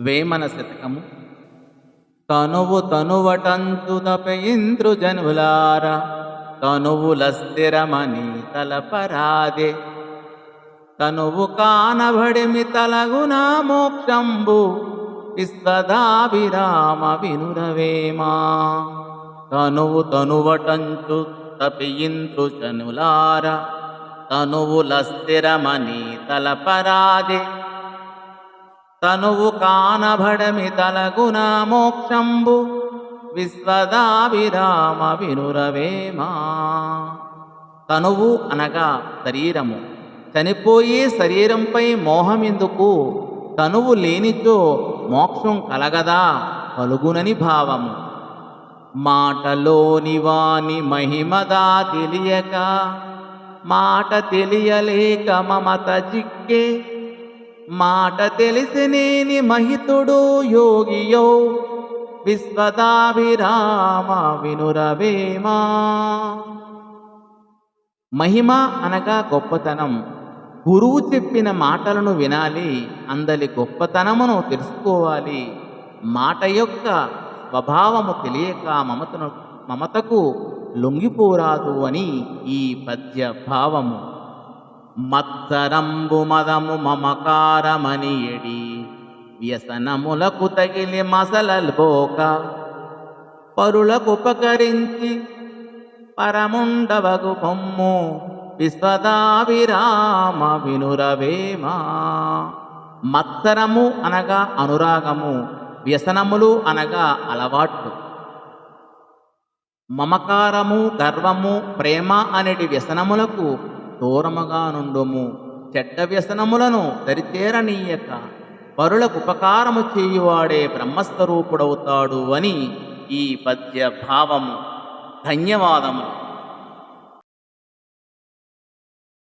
వేమన శతకము. తనువు తనువటంతు తపయింద్రు జనులార, తనువుల స్థిరమని తలపరాదే. తనువు కానబడిమి తలగునా మోక్షంబు, విశ్వదాభిరామ వినురవేమా. తనువు తనువటంచు తపియింద్రు జనులార, తనువుల స్థిరమని తలపరాదే. తనువు కానబడమి తలగున మోక్షంబు, విశ్వదాభిరామ వినురవేమా. తనువు అనగా శరీరము. చనిపోయే శరీరంపై మోహమెందుకు? తనువు లేనిచో మోక్షం కలగదా కలుగునని భావము. మాటలోని వాని మహిమదా తెలియక, మాట తెలియలేక మమత చిక్కే. మాట తెలిసినేని మహితుడు యోగియో, విశ్వదాభిరామ వినురవేమా. మహిమ అనగా గొప్పతనం. గురువు చెప్పిన మాటలను వినాలి, అందలి గొప్పతనమును తెలుసుకోవాలి. మాట యొక్క స్వభావము తెలియక మమతకు లొంగిపోరాదు అని ఈ పద్య భావము. మత్సరంబు మదము మమకారమనియడి, వ్యసనములకు తగిలి మసలల్బోక. పరులకుపకరించి పరముండవగు పొమ్ము, విశ్వదాభిరామ వినురవేమా. మత్సరము అనగా అనురాగము, వ్యసనములు అనగా అలవాట్లు. మమకారము, గర్వము, ప్రేమ అనేటి వ్యసనములకు దూరముగా నుండుము. చెడ్డ వ్యసనములను దరిచేరనీయక, పరులకు ఉపకారము చేయువాడే బ్రహ్మస్వరూపుడవుతాడు అని ఈ పద్య భావము. ధన్యవాదములు.